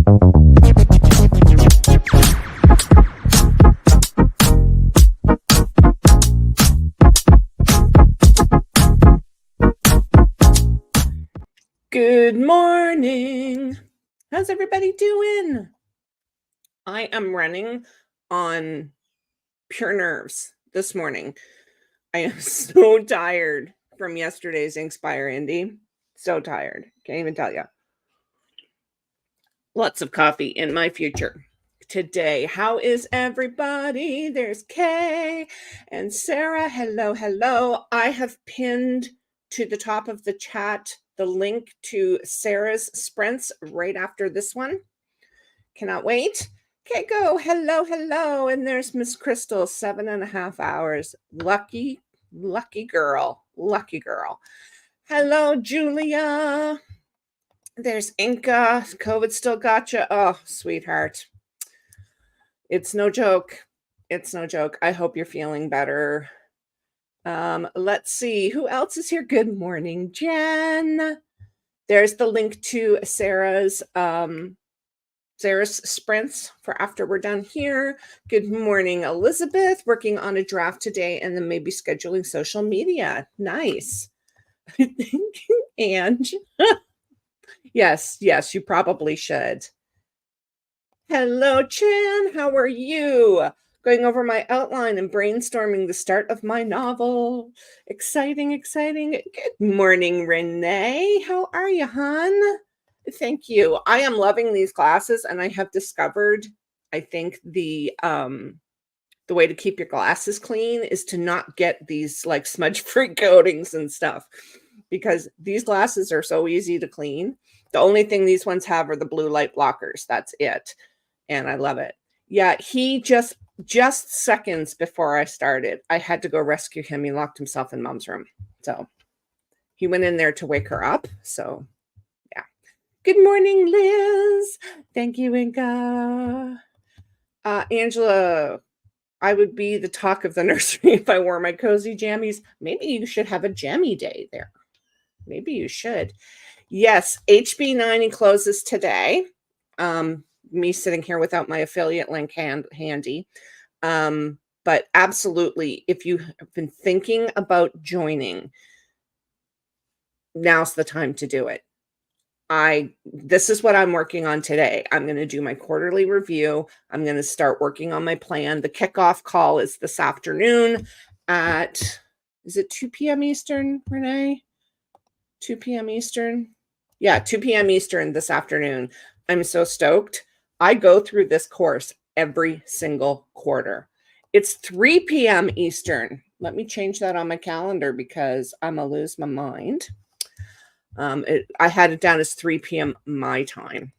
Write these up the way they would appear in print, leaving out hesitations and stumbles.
Good morning. How's everybody doing? I am running on pure nerves this morning. I am so tired from yesterday's Inspire Indy. So tired. Can't even tell you. Lots of coffee in my future. Today, how is everybody? There's Kay and Sarah. Hello, hello. I have pinned to the top of the chat the link to Sarah's sprints right after this one. Cannot wait. Okay, go. Hello, hello. And there's Miss Crystal, 7.5 hours. Lucky, lucky girl. Lucky girl. Hello, Julia. There's Inca. COVID still got you. Oh, sweetheart. It's no joke. It's no joke. I hope you're feeling better. Let's see. Who else is here? Good morning, Jen. There's the link to Sarah's sprints for after we're done here. Good morning, Elizabeth. Working on a draft today and then maybe scheduling social media. Nice. And yes, you probably should. Hello, Chan. How are you? Going over my outline and brainstorming the start of my novel. Exciting, exciting. Good morning, Renee. How are you, hon? Thank you. I am loving these classes, and I have discovered, I think, the way to keep your glasses clean is to not get these like smudge-free coatings and stuff, because these glasses are so easy to clean. The only thing these ones have are the blue light blockers. That's it. And I love it. Yeah, he just seconds before I started, I had to go rescue him. He locked himself in Mom's room. So he went in there to wake her up. So yeah. Good morning, Liz. Thank you, Inca. Angela, I would be the talk of the nursery if I wore my cozy jammies. Maybe you should have a jammy day there. Maybe you should. Yes, HB90 closes today. Me sitting here without my affiliate link handy. But absolutely, if you have been thinking about joining, now's the time to do it. This is what I'm working on today. I'm going to do my quarterly review. I'm going to start working on my plan. The kickoff call is this afternoon at, is it 2 p.m. Eastern, Renee? 2 p.m. Eastern? Yeah, 2 p.m. Eastern this afternoon. I'm so stoked. I go through this course every single quarter. It's 3 p.m. Eastern. Let me change that on my calendar because I'm going to lose my mind. I had it down as 3 p.m. my time,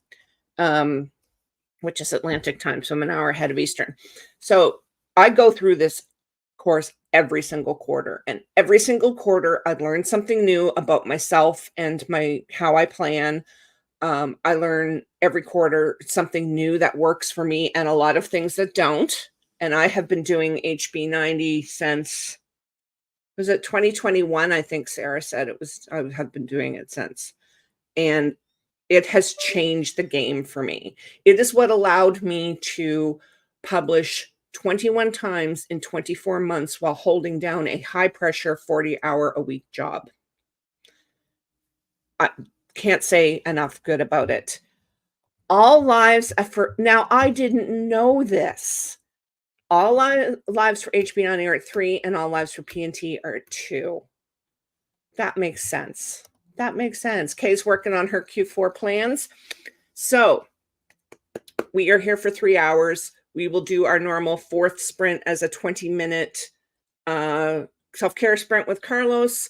which is Atlantic time. So I'm an hour ahead of Eastern. So I go through this course every single quarter, and every single quarter I learn something new about myself and how I plan. I learn every quarter something new that works for me and a lot of things that don't. And I have been doing HB90 since, was it 2021? I think Sarah said it was. I have been doing it since. And it has changed the game for me. It is what allowed me to publish 21 times in 24 months while holding down a high pressure 40-hour-a-week job. I can't say enough good about it. All lives effort. Now, I didn't know this. All lives for HB90 are at 3, and all lives for PNT are at 2. That makes sense. That makes sense. Kay's working on her Q4 plans. So we are here for 3 hours. We will do our normal 4th sprint as a 20-minute self-care sprint with Carlos.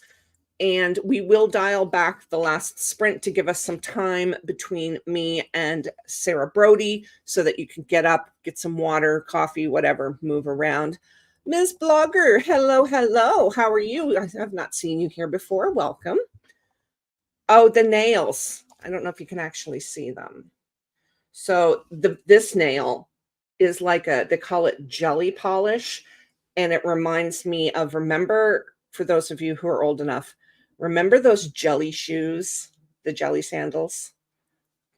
And we will dial back the last sprint to give us some time between me and Sarah Brody so that you can get up, get some water, coffee, whatever, move around. Ms. Blogger, hello, hello. How are you? I have not seen you here before. Welcome. Oh, the nails. I don't know if you can actually see them. So this nail is like they call it jelly polish. And it reminds me of, remember, for those of you who are old enough, remember those jelly shoes, the jelly sandals?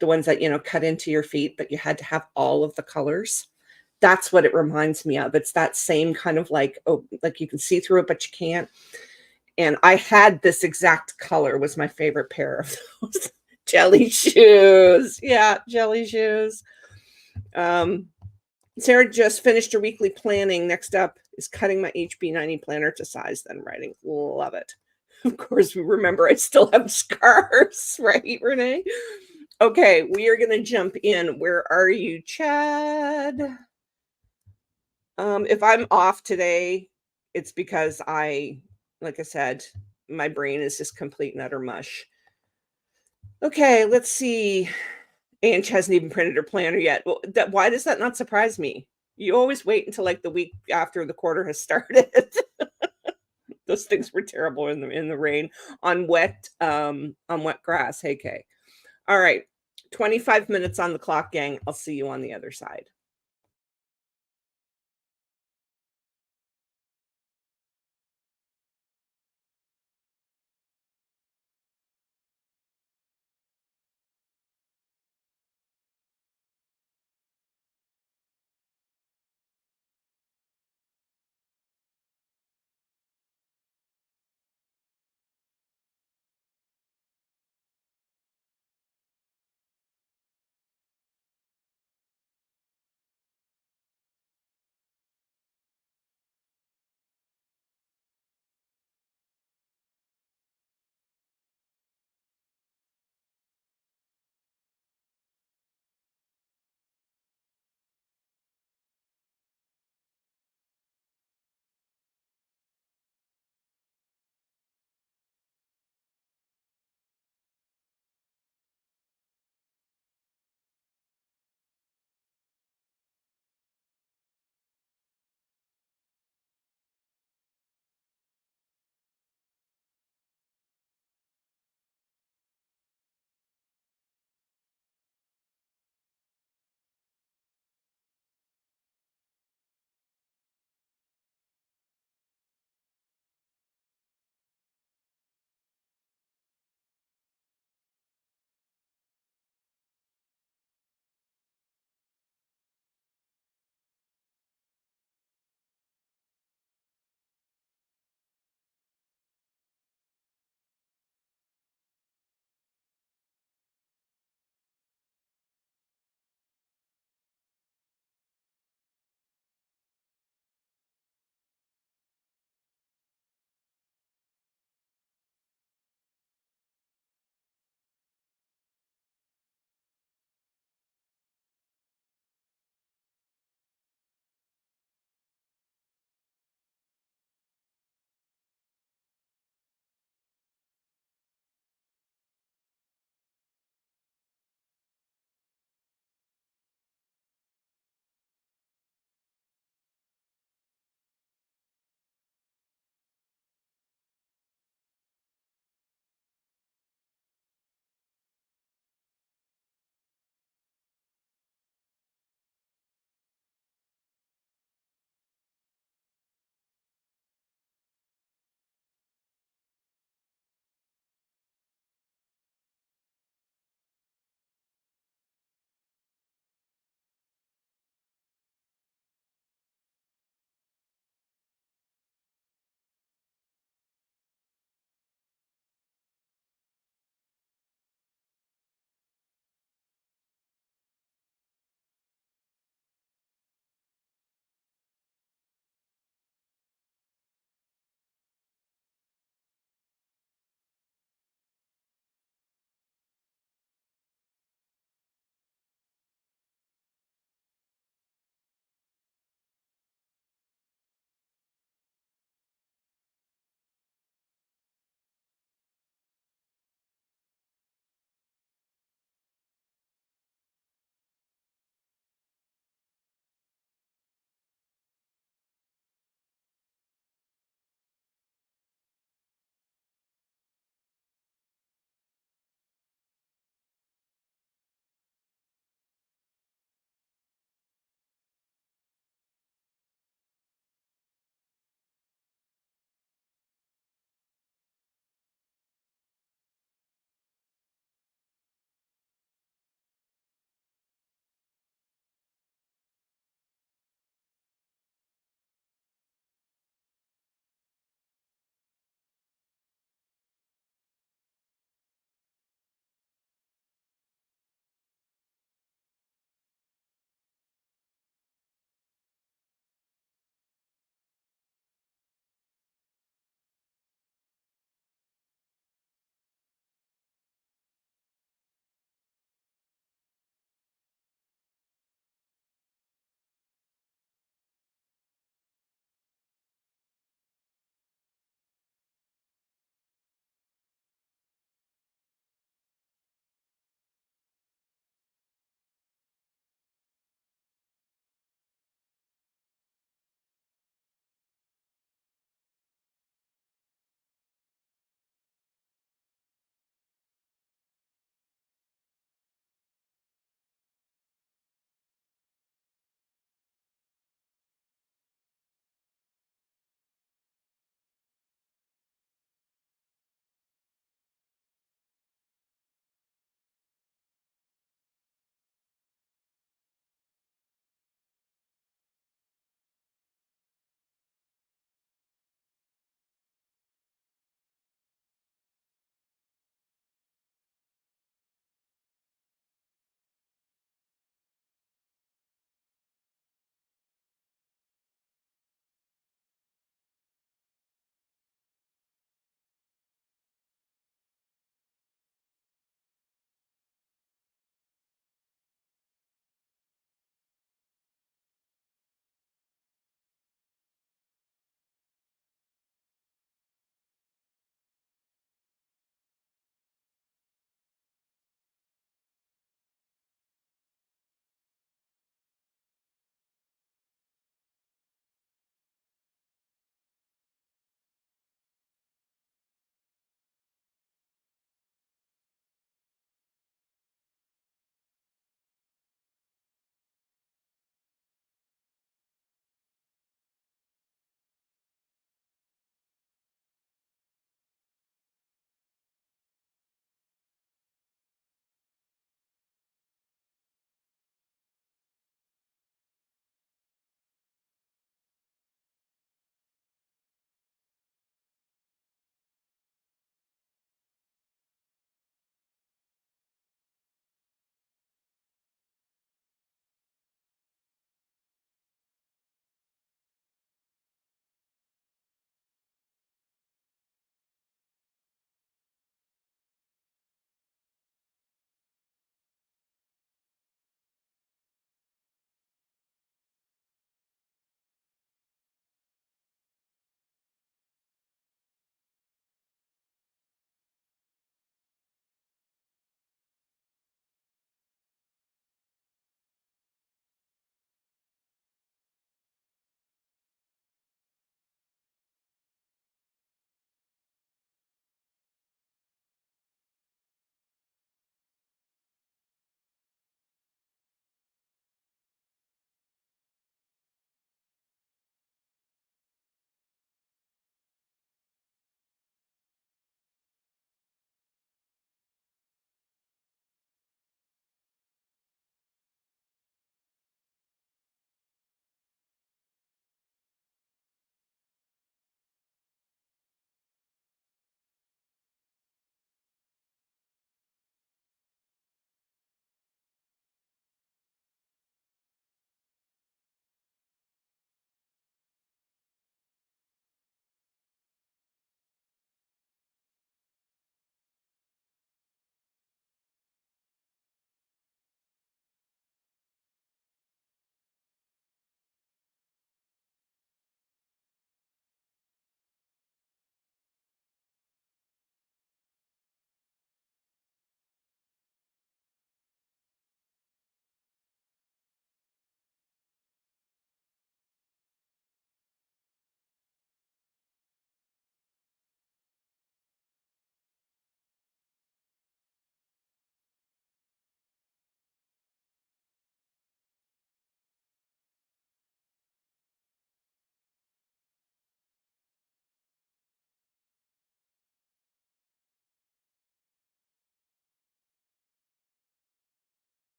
the ones that, cut into your feet, but you had to have all of the colors. That's what it reminds me of. It's that same kind of like, oh, like you can see through it, but you can't. And I had this exact color was my favorite pair of those jelly shoes. Yeah, jelly shoes. Um, Sarah just finished her weekly planning. Next up is cutting my HB90 planner to size, then writing. Love it. Of course, we remember I still have scars, right, Renee? Okay, we are going to jump in. Where are you, Chad? If I'm off today, it's because like I said, my brain is just complete and utter mush. Okay, let's see. Ange hasn't even printed her planner yet. Well, why does that not surprise me? You always wait until like the week after the quarter has started. Those things were terrible in the rain on wet grass. Hey, Kay. All right. 25 minutes on the clock, gang. I'll see you on the other side.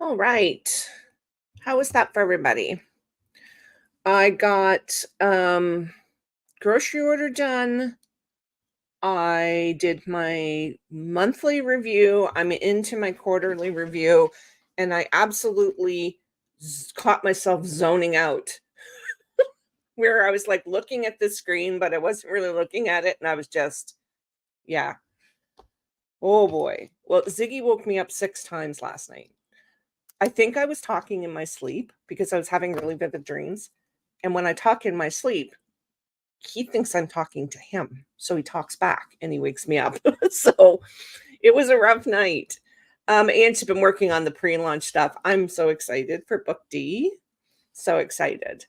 All right. How was that for everybody? I got grocery order done. I did my monthly review. I'm into my quarterly review, and I absolutely caught myself zoning out where I was like looking at the screen, but I wasn't really looking at it. And I was just, yeah. Oh boy. Well, Ziggy woke me up 6 times last night. I think I was talking in my sleep because I was having really vivid dreams. And when I talk in my sleep, he thinks I'm talking to him. So he talks back and he wakes me up. So it was a rough night. And she's been working on the pre-launch stuff. I'm so excited for book D. So excited.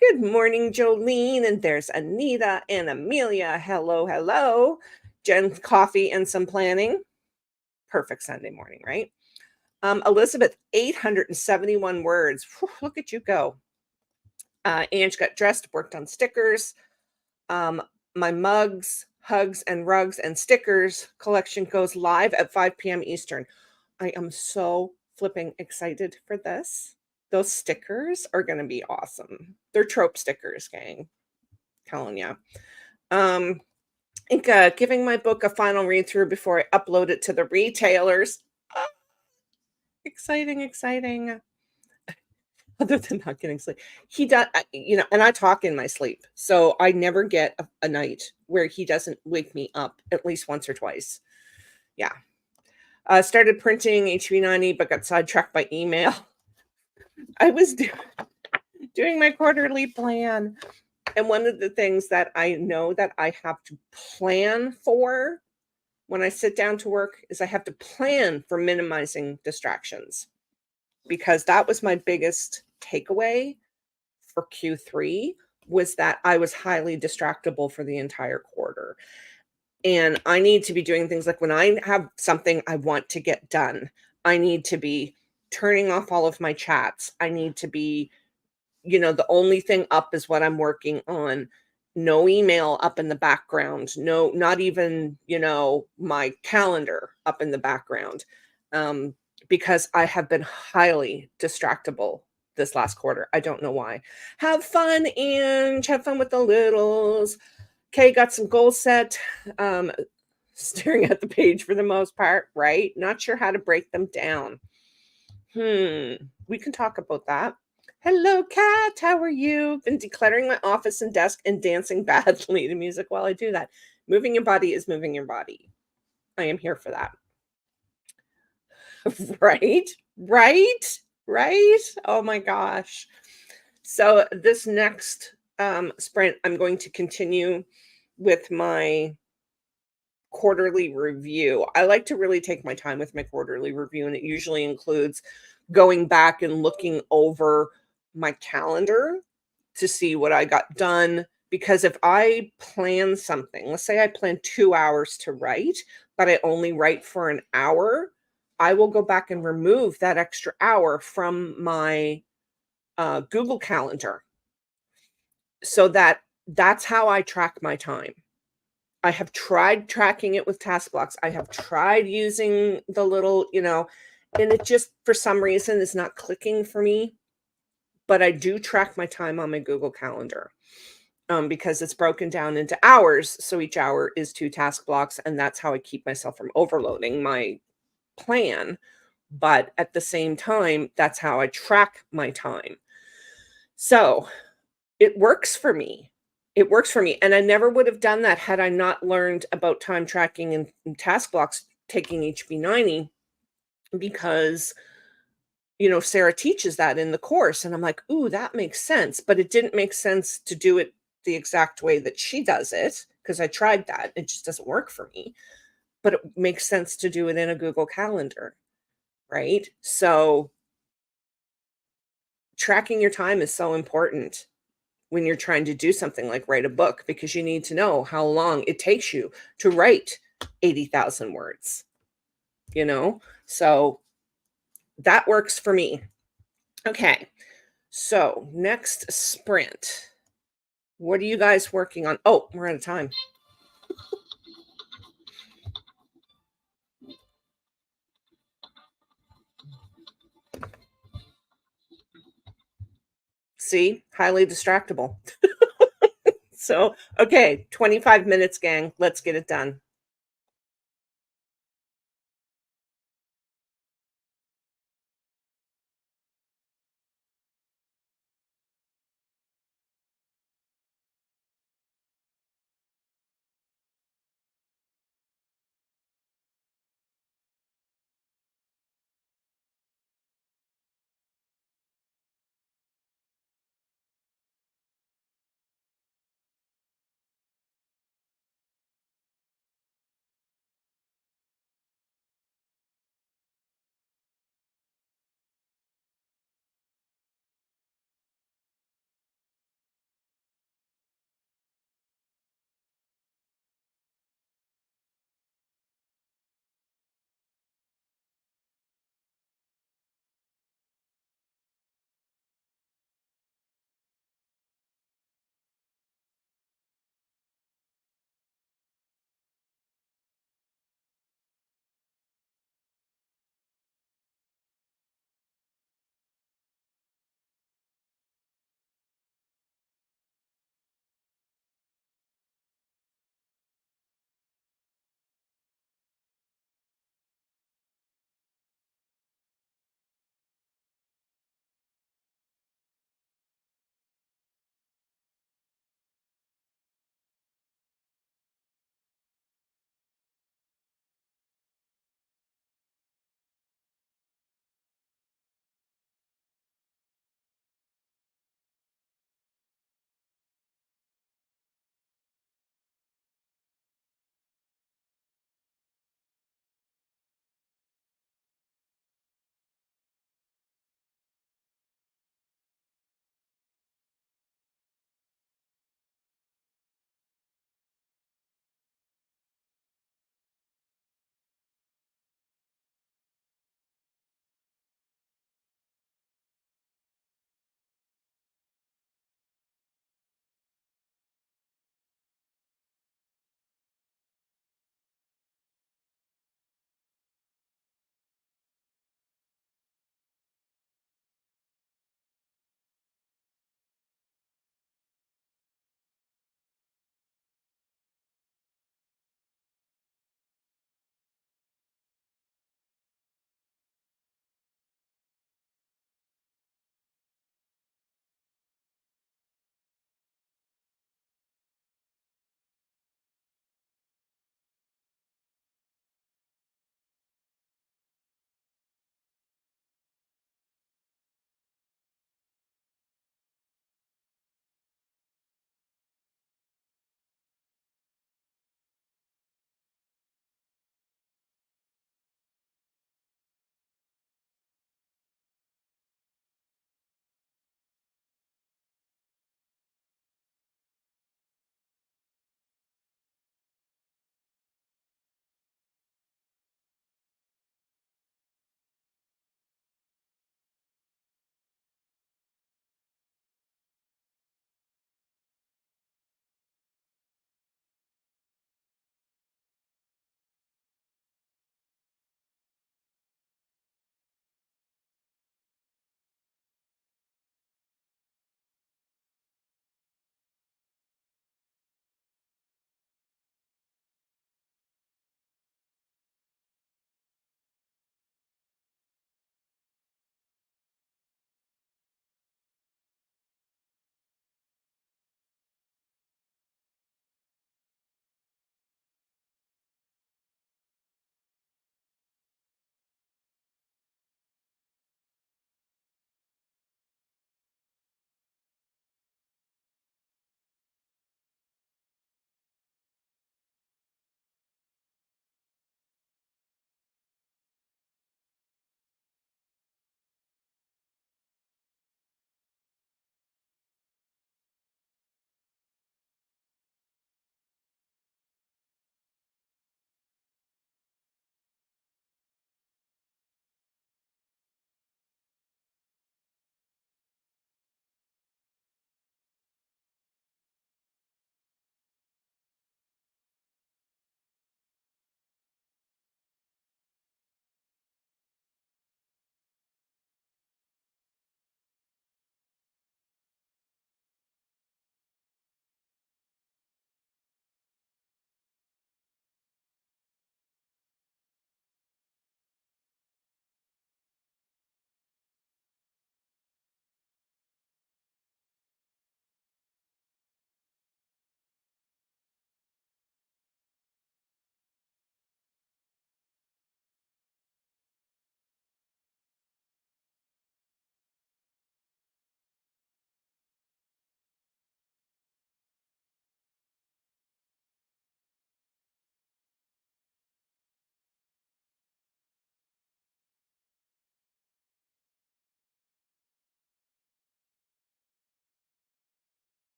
Good morning, Jolene. And there's Anita and Amelia. Hello, hello. Jen's coffee and some planning. Perfect Sunday morning, right? Elizabeth, 871 words. Whew, look at you go. Ange got dressed, worked on stickers. My mugs, hugs, and rugs and stickers collection goes live at 5 p.m. Eastern. I am so flipping excited for this. Those stickers are going to be awesome. They're trope stickers, gang. Telling you. Giving my book a final read through before I upload it to the retailers. Exciting, exciting. Other than not getting sleep. He does, and I talk in my sleep. So I never get a night where he doesn't wake me up at least once or twice. Yeah. Started printing HV90, but got sidetracked by email. I was doing my quarterly plan. And one of the things that I know that I have to plan for when I sit down to work is I have to plan for minimizing distractions, because that was my biggest takeaway for Q3 was that I was highly distractible for the entire quarter. And I need to be doing things like when I have something I want to get done, I need to be turning off all of my chats. I need to be, the only thing up is what I'm working on. No email up in the background. No, not even, my calendar up in the background. Because I have been highly distractible this last quarter. I don't know why. Have fun, Ange. Have fun with the littles. Okay, got some goals set. Staring at the page for the most part, right? Not sure how to break them down. We can talk about that. Hello, Kat. How are you? Been decluttering my office and desk and dancing badly to music while I do that. Moving your body is moving your body. I am here for that. Right? Right? Right? Oh my gosh. So this next sprint, I'm going to continue with my quarterly review. I like to really take my time with my quarterly review, and it usually includes going back and looking over my calendar to see what I got done. Because if I plan something, let's say I plan 2 hours to write, but I only write for an hour, I will go back and remove that extra hour from my Google Calendar, so that's how I track my time. I have tried tracking it with task blocks. I have tried using the little, and it just, for some reason, is not clicking for me. But I do track my time on my Google Calendar because it's broken down into hours. So each hour is 2 task blocks, and that's how I keep myself from overloading my plan. But at the same time, that's how I track my time. So it works for me. It works for me. And I never would have done that had I not learned about time tracking and task blocks taking HB90, because, Sarah teaches that in the course. And I'm like, ooh, that makes sense. But it didn't make sense to do it the exact way that she does it, because I tried that. It just doesn't work for me. But it makes sense to do it in a Google Calendar, right? So tracking your time is so important when you're trying to do something like write a book, because you need to know how long it takes you to write 80,000 words, So that works for me. Okay. So next sprint. What are you guys working on? Oh, we're out of time. See? Highly distractible. So, okay, 25 minutes, gang. Let's get it done.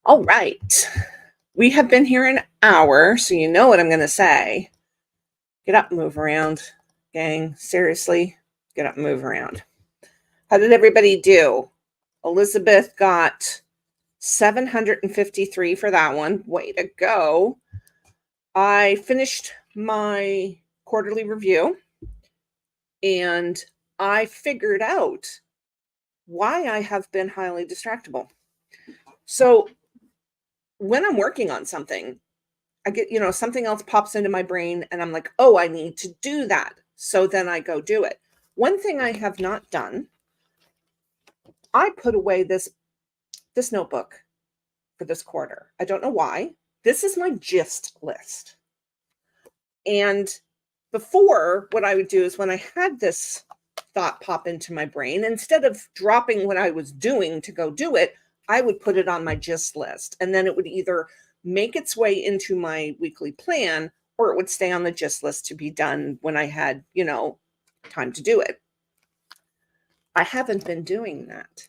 All right. We have been here an hour, so you know what I'm going to say. Get up and move around, gang. Seriously, get up and move around. How did everybody do? Elizabeth got 753 for that one. Way to go. I finished my quarterly review and I figured out why I have been highly distractible. So when I'm working on something, I get, something else pops into my brain and I'm like, oh, I need to do that. So then I go do it. One thing I have not done, I put away this notebook for this quarter. I don't know why. This is my gist list. And before, what I would do is when I had this thought pop into my brain, instead of dropping what I was doing to go do it, I would put it on my gist list. And then it would either make its way into my weekly plan or it would stay on the gist list to be done when I had, time to do it. I haven't been doing that.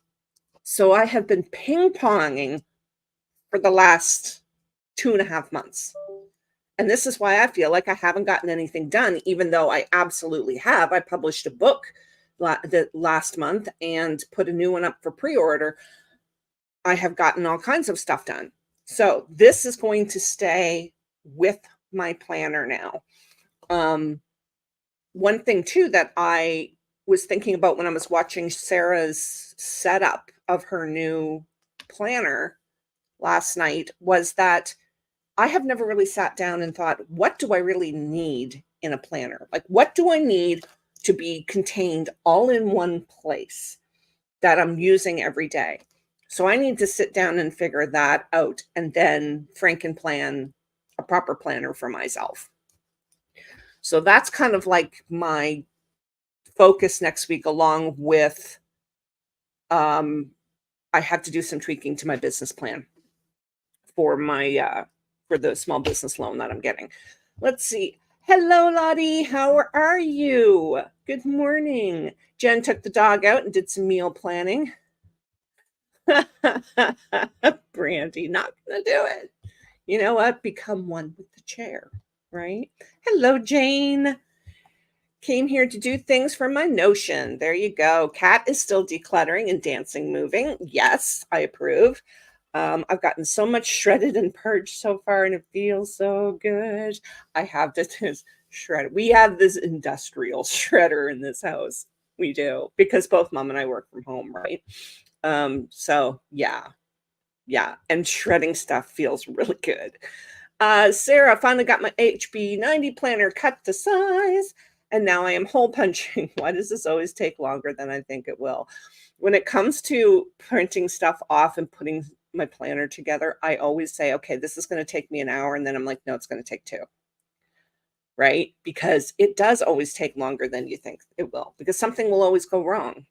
So I have been ping-ponging for the last 2.5 months. And this is why I feel like I haven't gotten anything done, even though I absolutely have. I published a book last month and put a new one up for pre-order. I have gotten all kinds of stuff done. So this is going to stay with my planner now. One thing too that I was thinking about when I was watching Sarah's setup of her new planner last night was that I have never really sat down and thought, what do I really need in a planner? Like, what do I need to be contained all in one place that I'm using every day? So I need to sit down and figure that out and then Franken-plan a proper planner for myself. So that's kind of like my focus next week, along with I have to do some tweaking to my business plan for my for the small business loan that I'm getting. Let's see. Hello, Lottie. How are you? Good morning. Jen took the dog out and did some meal planning. Brandy, not gonna do it. You know what? Become one with the chair, right? Hello, Jane. Came here to do things for my Notion. There you go. Kat is still decluttering and dancing, moving. Yes, I approve. I've gotten so much shredded and purged so far, and it feels so good. I have this shredder. We have this industrial shredder in this house. We do, because both mom and I work from home, right? So yeah. And shredding stuff feels really good. Sarah, finally got my HB90 planner cut to size. And now I am hole punching. Why does this always take longer than I think it will? When it comes to printing stuff off and putting my planner together, I always say, okay, this is going to take me an hour. And then I'm like, no, it's going to take 2. Right? Because it does always take longer than you think it will, because something will always go wrong.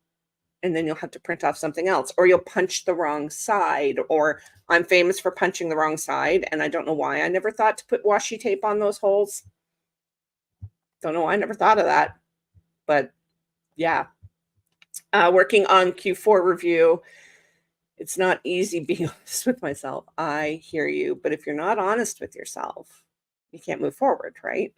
And then you'll have to print off something else, or you'll punch the wrong side, or I'm famous for punching the wrong side. And I don't know why I never thought to put washi tape on those holes. Don't know why I never thought of that, but yeah. Working on Q4 review. It's not easy being honest with myself. I hear you, but if you're not honest with yourself, you can't move forward, right?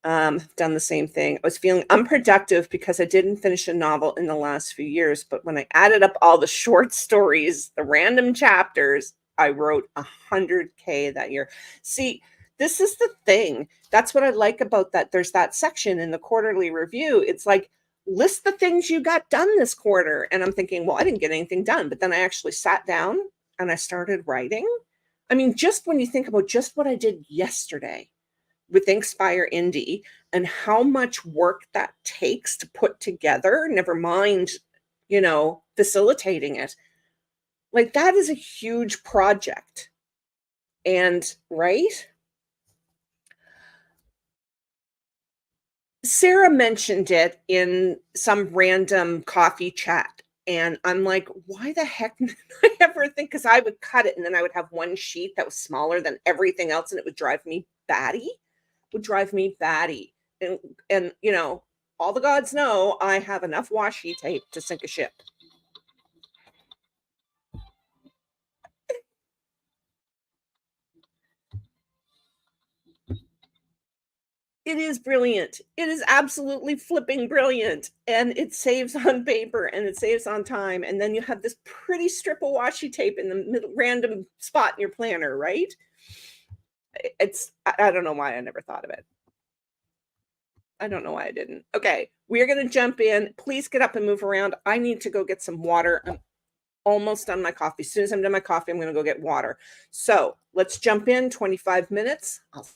Done the same thing. I was feeling unproductive because I didn't finish a novel in the last few years, but when I added up all the short stories, the random chapters, I wrote 100K that year. See, this is the thing. That's what I like about that. There's that section in the quarterly review. It's like, list the things you got done this quarter. And I'm thinking, well, I didn't get anything done. But then I actually sat down and I started writing. I mean, just when you think about just what I did yesterday with Inspire Indie and how much work that takes to put together, never mind, facilitating it. Like, that is a huge project. And right? Sarah mentioned it in some random coffee chat, and I'm like, "Why the heck did I ever think?" Because I would cut it, and then I would have one sheet that was smaller than everything else, and it would drive me batty. Would drive me batty. And all the gods know I have enough washi tape to sink a ship. It is brilliant. It is absolutely flipping brilliant, and it saves on paper, and it saves on time, and then you have this pretty strip of washi tape in the middle random spot in your planner, right? I don't know why I never thought of it. I don't know why I didn't. Okay, we're gonna jump in. Please get up and move around. I need to go get some water. I'm almost done my coffee. As soon as I'm done my coffee, I'm gonna go get water. So, let's jump in, 25 minutes. I'll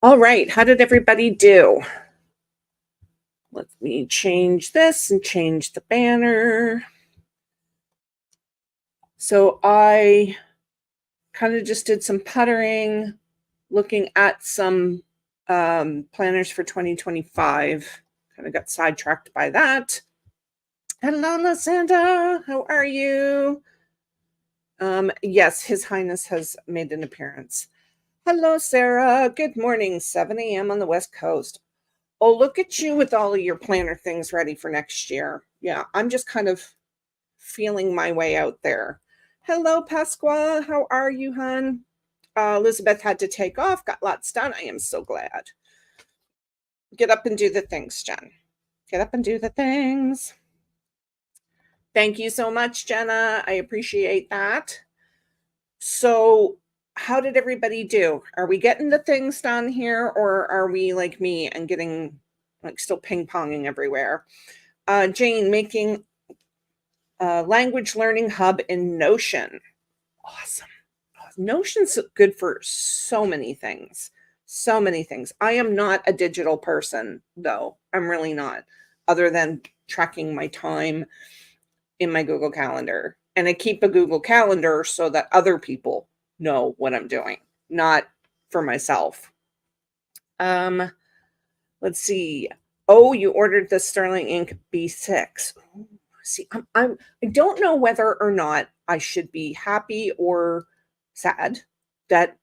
All right, how did everybody do? Let me change this and change the banner. So I kind of just did some puttering, looking at some planners for 2025. Kind of got sidetracked by that. Hello, Lysanda. How are you? Yes, His Highness has made an appearance. Hello, Sarah. Good morning, 7 a.m. on the West Coast. Oh, look at you with all of your planner things ready for next year. Yeah, I'm just kind of feeling my way out there. Hello, Pasqua. How are you, hon? Elizabeth had to take off, got lots done. I am so glad. Get up and do the things, Jen. Get up and do the things. Thank you so much, Jenna. I appreciate that. So, how did everybody do? Are we getting the things done here, or are we like me and getting like still ping-ponging everywhere? Jane, making a language learning hub in Notion. Awesome. Notion's good for so many things. So many things. I am not a digital person, though. I'm really not, other than tracking my time in my Google Calendar. And I keep a Google Calendar so that other people know what I'm doing, not for myself. Let's see. Oh, you ordered the Sterling Ink B6. See, I don't know whether or not I should be happy or sad that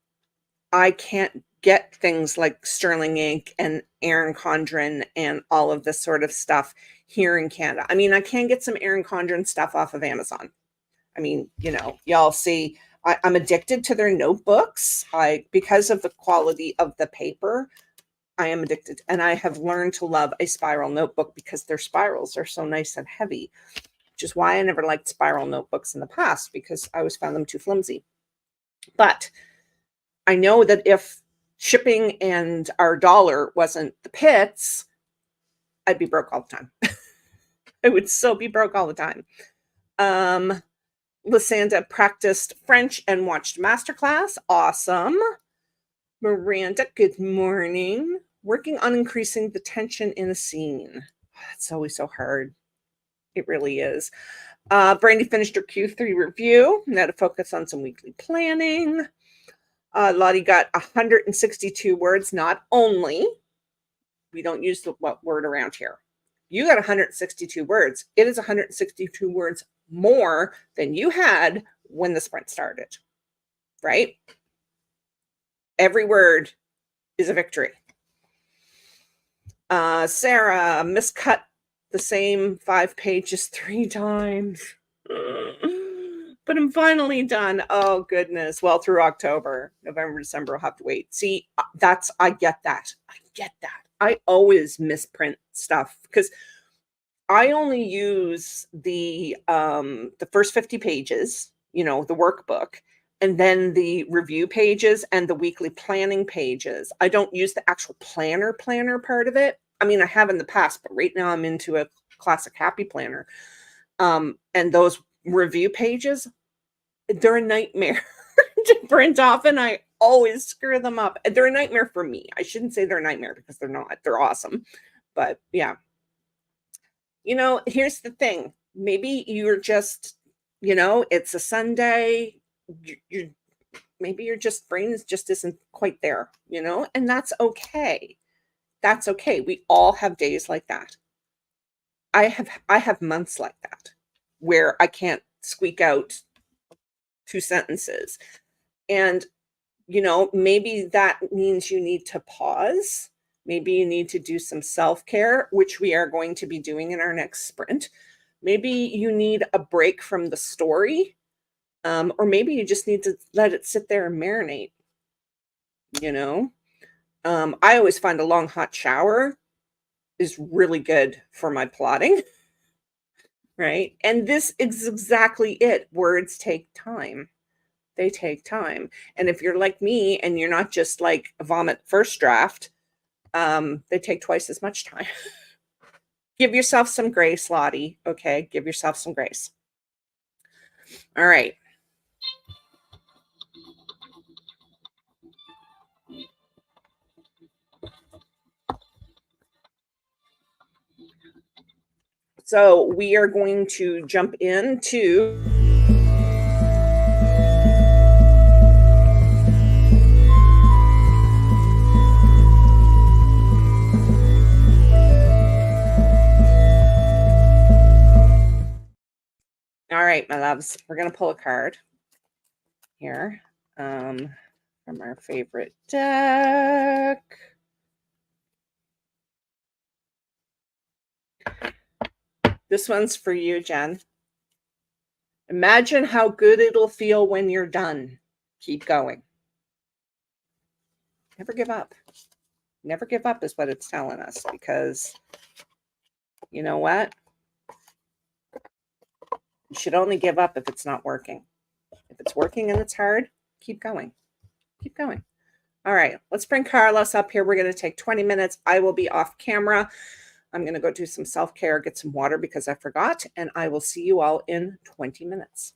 I can't get things like Sterling Ink and Erin Condren and all of this sort of stuff here in Canada. I mean, I can get some Erin Condren stuff off of Amazon. I mean, y'all see, I'm addicted to their notebooks. Because of the quality of the paper, I am addicted. And I have learned to love a spiral notebook because their spirals are so nice and heavy, which is why I never liked spiral notebooks in the past, because I always found them too flimsy. But I know that if shipping and our dollar wasn't the pits, I'd be broke all the time. I would so be broke all the time. Lysanda practiced French and watched masterclass. Awesome. Miranda, good morning. Working on increasing the tension in a scene. It's always so hard. It really is. Brandy finished her Q3 review. Now to focus on some weekly planning. Lottie got 162 words, not only. We don't use the word around here. You got 162 words. It is 162 words more than you had when the sprint started, right? Every word is a victory. Sarah miscut the same 5 pages 3 times. But I'm finally done. Oh, goodness. Well, through October. November, December, I'll have to wait. See, I get that. I always misprint stuff because I only use the first 50 pages, the workbook, and then the review pages and the weekly planning pages. I don't use the actual planner part of it. I mean, I have in the past, but right now I'm into a classic happy planner. And those review pages, they're a nightmare to print off, and I always screw them up. They're a nightmare for me. I shouldn't say they're a nightmare because they're not. They're awesome. But yeah. Here's the thing. Maybe you're just, it's a Sunday. Maybe your brain just isn't quite there, and that's okay. That's okay. We all have days like that. I have months like that where I can't squeak out 2 sentences. And, maybe that means you need to pause. Maybe you need to do some self-care, which we are going to be doing in our next sprint. Maybe you need a break from the story, or maybe you just need to let it sit there and marinate. I always find a long hot shower is really good for my plotting, right? And this is exactly it. Words take time. They take time. And if you're like me and you're not just like a vomit first draft, they take twice as much time. Give yourself some grace, Lottie. Okay, give yourself some grace. All right. So we are going to jump into all right, my loves. We're going to pull a card here from our favorite deck. This one's for you, Jen. Imagine how good it'll feel when you're done. Keep going. Never give up. Never give up is what it's telling us, because you know what? You should only give up if it's not working. If it's working and it's hard, keep going. Keep going. All right, let's bring Carlos up here. We're going to take 20 minutes. I will be off camera. I'm going to go do some self-care, get some water because I forgot, and I will see you all in 20 minutes.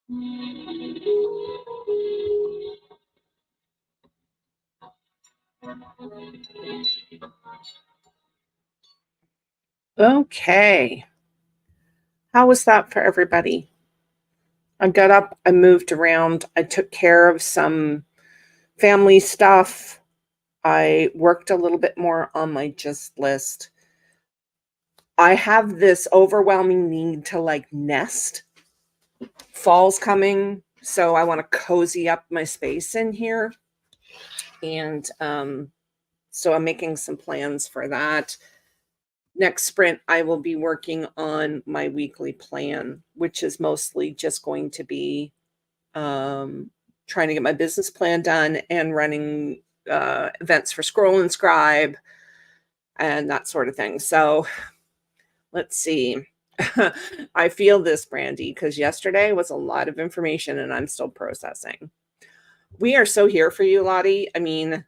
Okay. How was that for everybody? I got up, I moved around, I took care of some family stuff. I worked a little bit more on my just list. I have this overwhelming need to like nest. Fall's coming, so I want to cozy up my space in here. And so I'm making some plans for that. Next sprint, I will be working on my weekly plan, which is mostly just going to be trying to get my business plan done and running events for Scroll and Scribe and that sort of thing. So let's see. I feel this, Brandy, because yesterday was a lot of information and I'm still processing. We are so here for you, Lottie. I mean,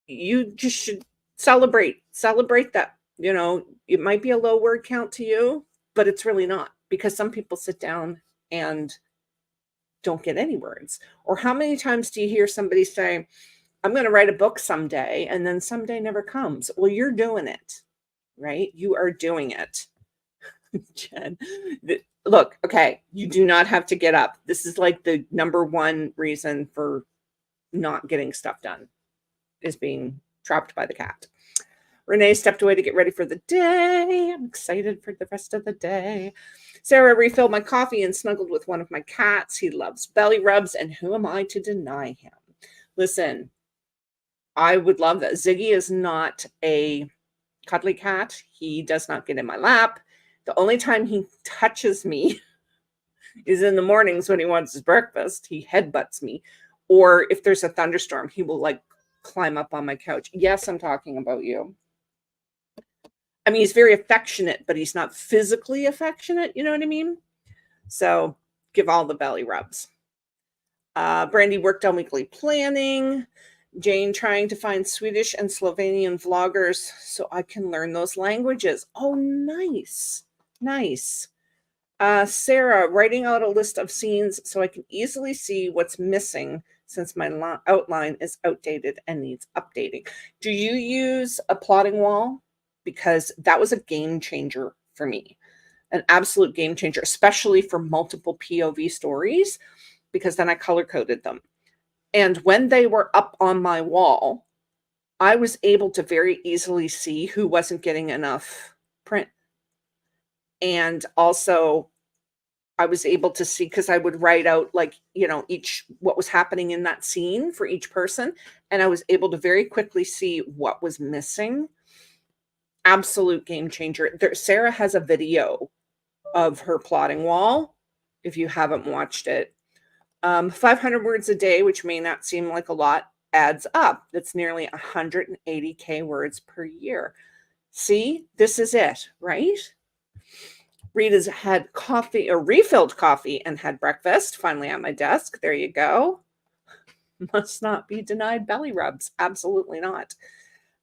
you just should celebrate that. You know, it might be a low word count to you, but it's really not, because some people sit down and don't get any words. Or how many times do you hear somebody say, I'm going to write a book someday, and then someday never comes? Well, you're doing it, right? You are doing it. Jen, look, okay, you do not have to get up. This is like the number one reason for not getting stuff done, is being trapped by the cat. Renee stepped away to get ready for the day. I'm excited for the rest of the day. Sarah refilled my coffee and snuggled with one of my cats. He loves belly rubs, and who am I to deny him? Listen, I would love that. Ziggy is not a cuddly cat. He does not get in my lap. The only time he touches me is in the mornings when he wants his breakfast. He headbutts me. Or if there's a thunderstorm, he will like climb up on my couch. Yes, I'm talking about you. I mean, he's very affectionate, but he's not physically affectionate. You know what I mean? So give all the belly rubs. Brandy worked on weekly planning. Jane trying to find Swedish and Slovenian vloggers so I can learn those languages. Oh, nice. Nice. Sarah writing out a list of scenes so I can easily see what's missing since my outline is outdated and needs updating. Do you use a plotting wall? Because that was a game changer for me, an absolute game changer, especially for multiple POV stories, because then I color coded them. And when they were up on my wall, I was able to very easily see who wasn't getting enough print. And also, I was able to see, because I would write out like, you know, each what was happening in that scene for each person. And I was able to very quickly see what was missing. Absolute game changer. Sarah has a video of her plotting wall, if you haven't watched it. 500 words a day, which may not seem like a lot, adds up. That's nearly 180K words per year. See, this is it, right? Rita's had coffee, or refilled coffee, and had breakfast finally at my desk. There you go. Must not be denied belly rubs. Absolutely not.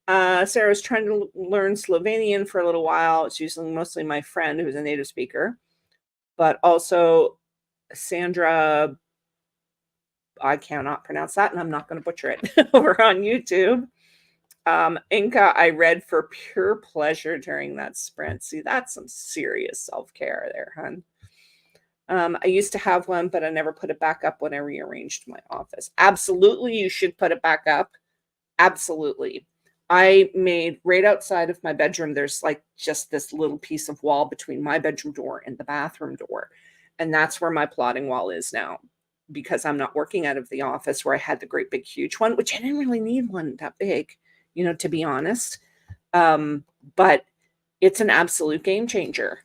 Sarah's trying to learn Slovenian for a little while. It's using mostly my friend who's a native speaker, but also Sandra, I cannot pronounce that, and I'm not going to butcher it, over on YouTube. Inca, I read for pure pleasure during that sprint. See, that's some serious self-care there, hon. I used to have one, but I never put it back up when I rearranged my office. Absolutely, you should put it back up. Absolutely. I made right outside of my bedroom, there's like just this little piece of wall between my bedroom door and the bathroom door. And that's where my plotting wall is now, because I'm not working out of the office where I had the great big huge one, which I didn't really need one that big, you know, to be honest. But it's an absolute game changer.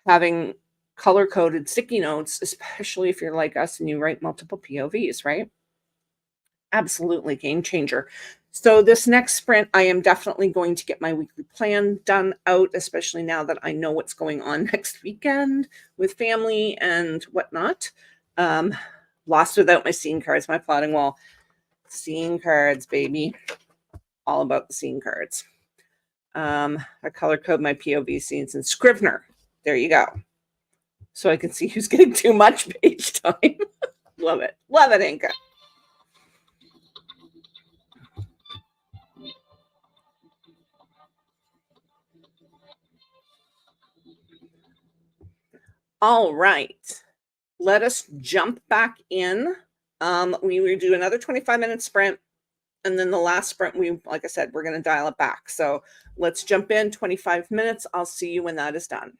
Having color-coded sticky notes, especially if you're like us and you write multiple POVs, right? Absolutely game changer. So this next sprint, I am definitely going to get my weekly plan done out, especially now that I know what's going on next weekend with family and whatnot. Lost without my scene cards, my plotting wall. Scene cards, baby. All about the scene cards. I color code my POV scenes in Scrivener. There you go. so I can see who's getting too much page time. Love it. Love it, Inka. All right. Let us jump back in. We will do another 25-minute sprint. And then the last sprint, like I said, we're going to dial it back. So let's jump in 25 minutes. I'll see you when that is done.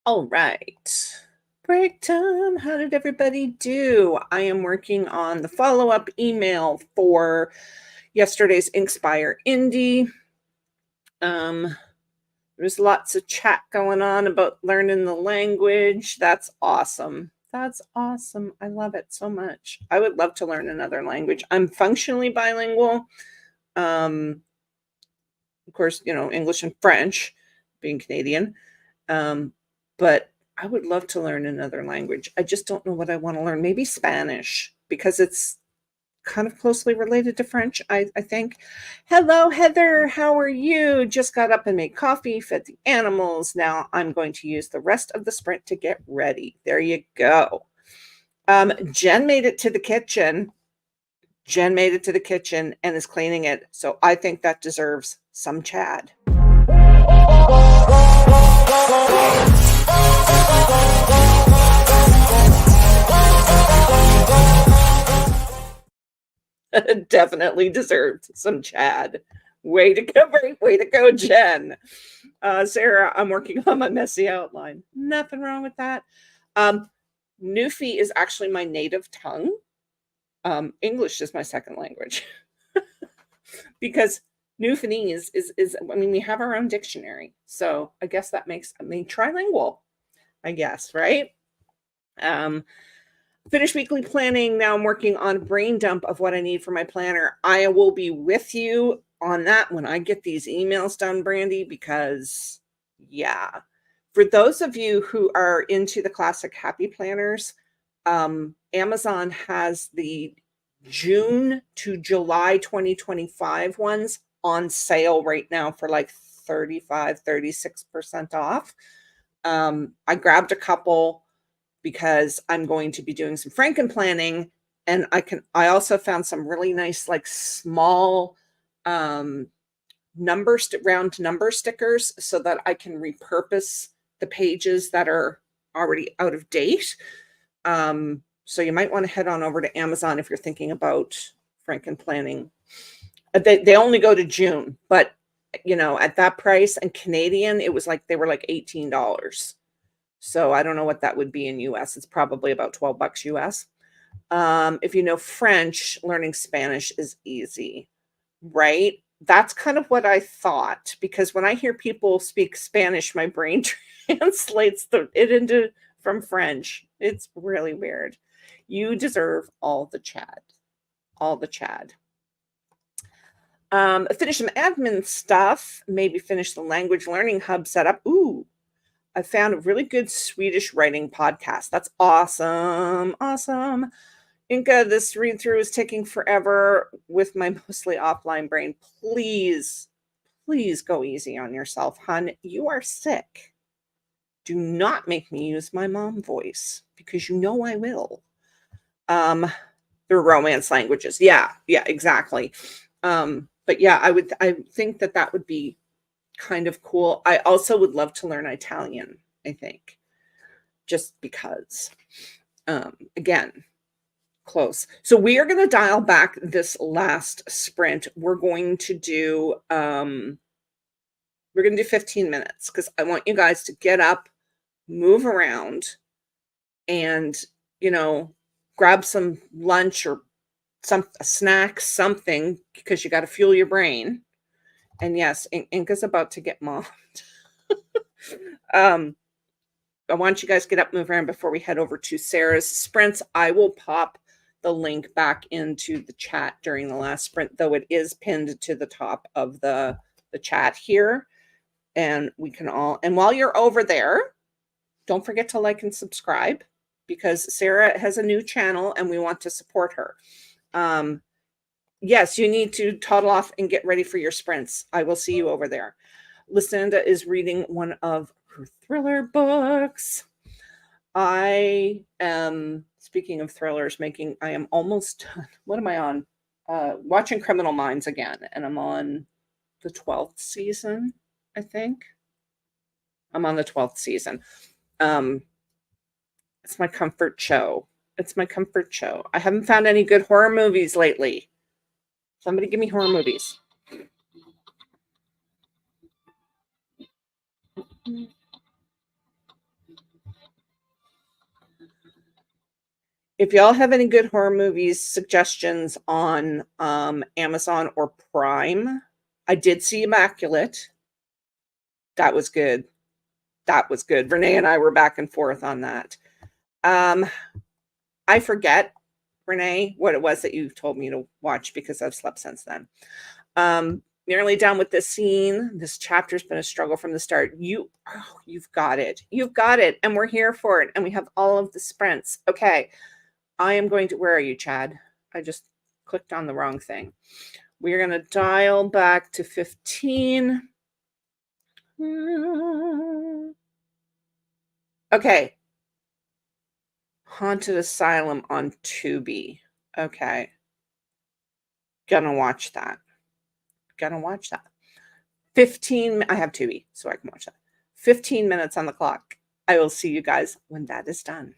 All right. Break time. How did everybody do? I am working on the follow-up email for yesterday's Inkspire Indie. There's lots of chat going on about learning the language. That's awesome. That's awesome. I love it so much. I would love to learn another language. I'm functionally bilingual. Of course, English and French, being Canadian. But I would love to learn another language. I just don't know what I want to learn. Maybe Spanish, because it's kind of closely related to French, I think. Hello, Heather. How are you? Just got up and made coffee, fed the animals. Now I'm going to use the rest of the sprint to get ready. There you go. Jen made it to the kitchen. Jen made it to the kitchen and is cleaning it. So I think that deserves some Chad. Definitely deserved some Chad. Way to go, Jen. Sarah, I'm working on my messy outline. Nothing wrong with that. Newfie is actually my native tongue. English is my second language. Because Newfoundlandese is we have our own dictionary. So I guess that makes me trilingual, I guess, right? Finish weekly planning. Now I'm working on brain dump of what I need for my planner. I will be with you on that when I get these emails done, Brandy, because yeah. For those of you who are into the classic happy planners, Amazon has the June to July 2025 ones on sale right now for like 36% off. I grabbed a couple because I'm going to be doing some Franken planning, and I also found some really nice, like small round number stickers so that I can repurpose the pages that are already out of date. So you might want to head on over to Amazon if you're thinking about Franken planning. They only go to June, but at that price and Canadian, it was like they were like $18. So I don't know what that would be in US. It's probably about $12 US. If you know French, learning Spanish is easy, right? That's kind of what I thought, because when I hear people speak Spanish, my brain translates it from French. It's really weird. You deserve all the Chad. All the Chad. Finish some admin stuff. Maybe finish the language learning hub setup. Ooh, I found a really good Swedish writing podcast. That's awesome. Awesome. Inka, this read through is taking forever with my mostly offline brain. Please go easy on yourself, hun. You are sick. Do not make me use my mom voice, because I will. They're romance languages. Yeah, exactly. But yeah, I think that would be kind of cool. I also would love to learn Italian, I think, just because, again, close. So we are going to dial back this last sprint. We're going to do 15 minutes, because I want you guys to get up, move around, and grab some lunch or a snack, something, because you got to fuel your brain. And yes, Inka's about to get mommed. I want you guys to get up, move around before we head over to Sarah's sprints. I will pop the link back into the chat during the last sprint, though it is pinned to the top of the chat here. And we can all, and while you're over there, don't forget to like and subscribe, because Sarah has a new channel and we want to support her. Yes, you need to toddle off and get ready for your sprints. I will see you over there. Lucinda is reading one of her thriller books. I am, speaking of thrillers, I am almost done. What am I on? Watching Criminal Minds again, and I'm on the 12th season, I think. I'm on the 12th season. It's my comfort show. I haven't found any good horror movies lately. Somebody give me horror movies. If y'all have any good horror movies suggestions on, Amazon or Prime, I did see Immaculate. That was good. That was good. Renee and I were back and forth on that. Um, I forget, Renee, what it was that you told me to watch because I've slept since then. Nearly done with this scene. This chapter's been a struggle from the start. You've got it. You've got it. And we're here for it. And we have all of the sprints. Okay. I am going to, where are you, Chad? I just clicked on the wrong thing. We're going to dial back to 15. Okay. Haunted Asylum on Tubi. Okay. Gonna watch that. Gonna watch that. 15, I have Tubi, so I can watch that. 15 minutes on the clock. I will see you guys when that is done.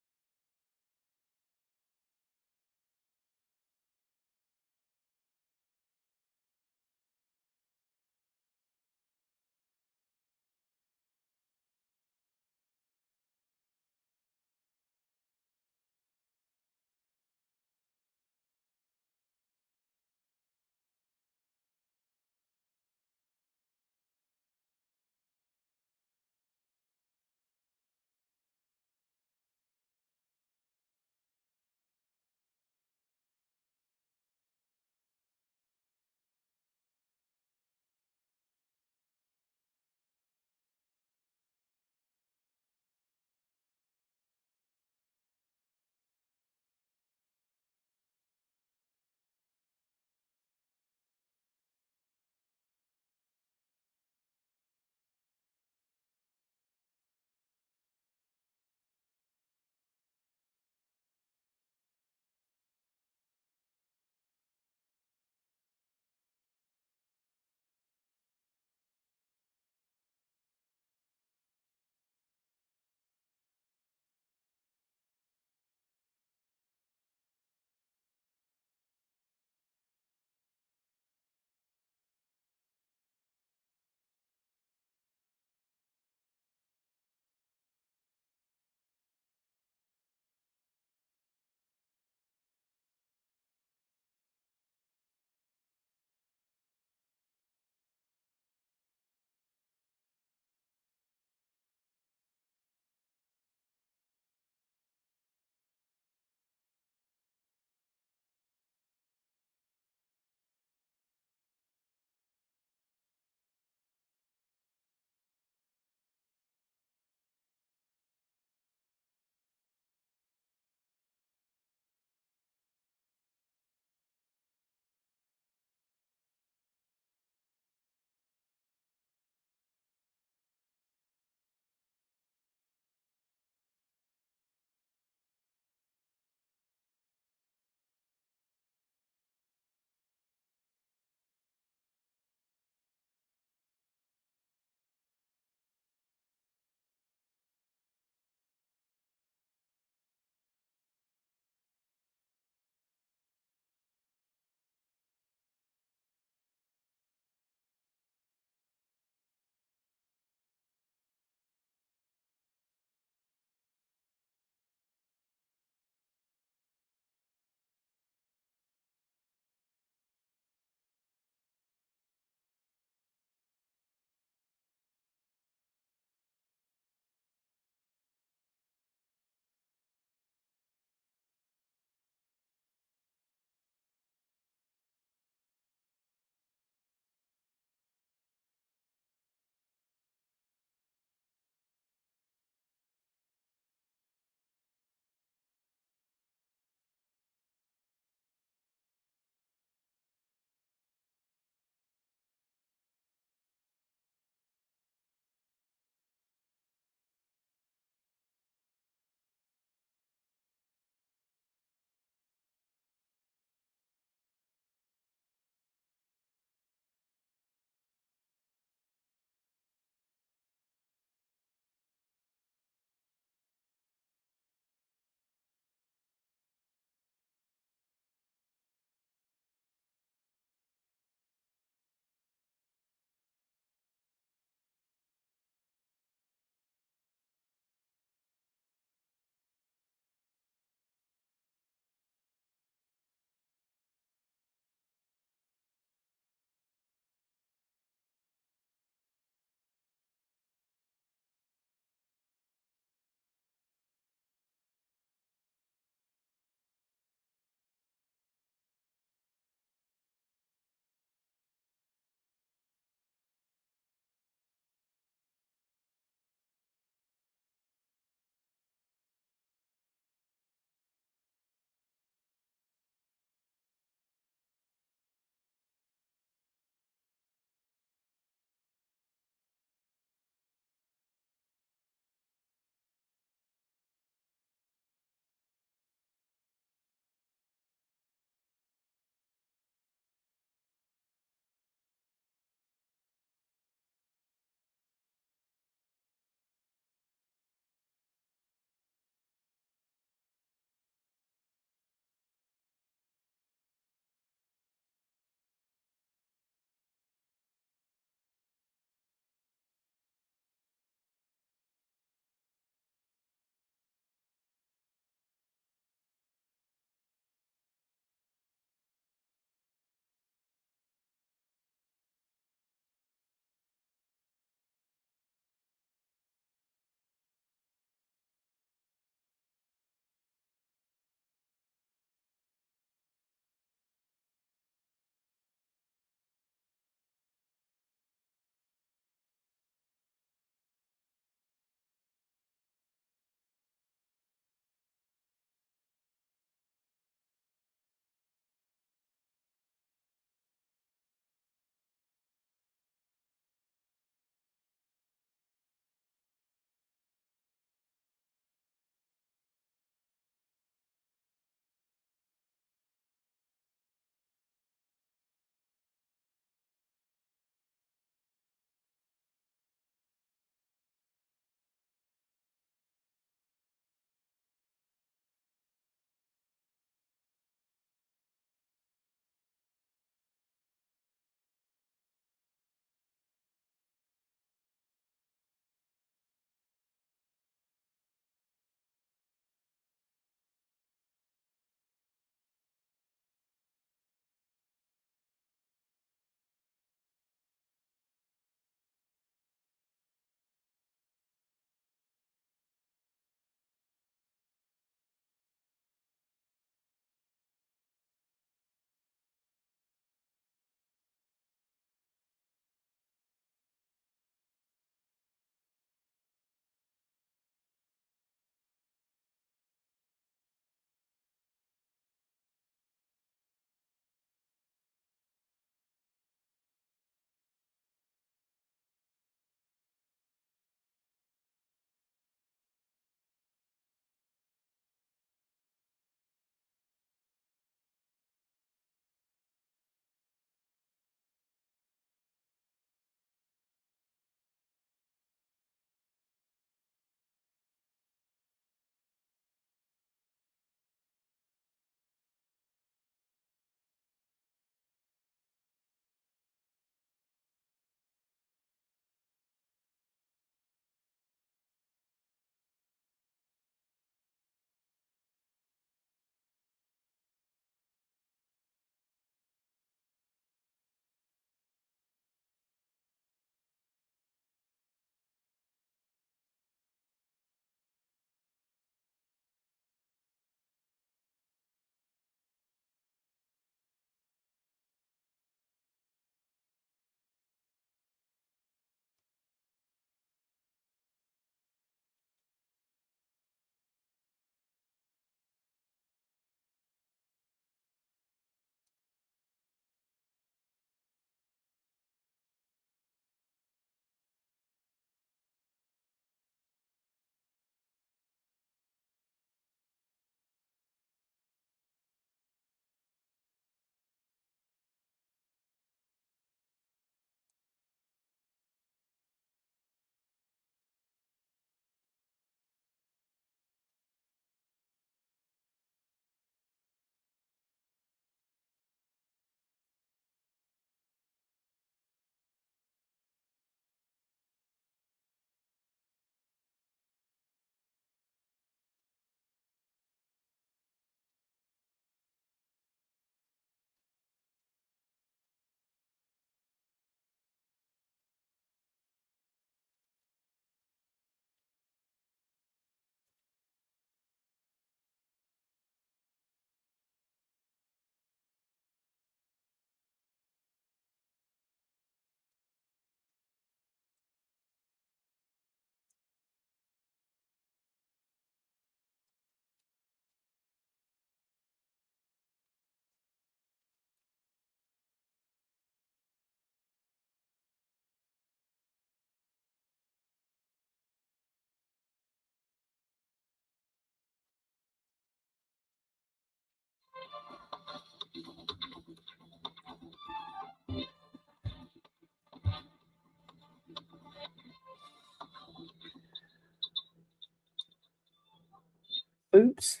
Oops.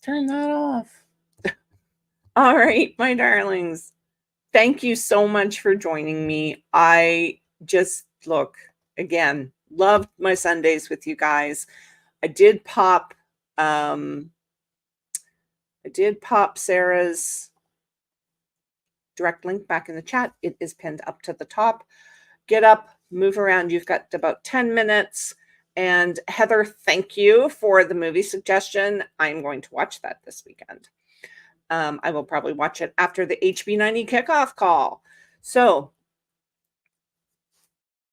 Turn that off. All right, my darlings. Thank you so much for joining me. I just, look, again, loved my Sundays with you guys. I did pop Sarah's direct link back in the chat. It is pinned up to the top. Get up, move around. You've got about 10 minutes. And Heather, thank you for the movie suggestion. I'm going to watch that this weekend. I will probably watch it after the HB90 kickoff call. So,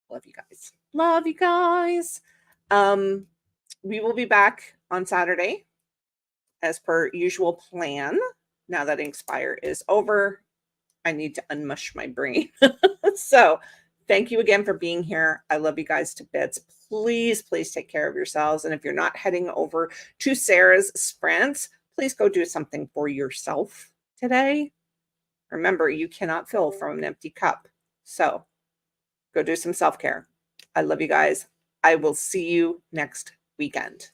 love you guys. Love you guys. We will be back on Saturday as per usual plan. Now that Inkspire is over, I need to unmush my brain. So, thank you again for being here. I love you guys to bits. Please, please take care of yourselves. And if you're not heading over to Sarah's sprints, please go do something for yourself today. Remember, you cannot fill from an empty cup. So go do some self-care. I love you guys. I will see you next weekend.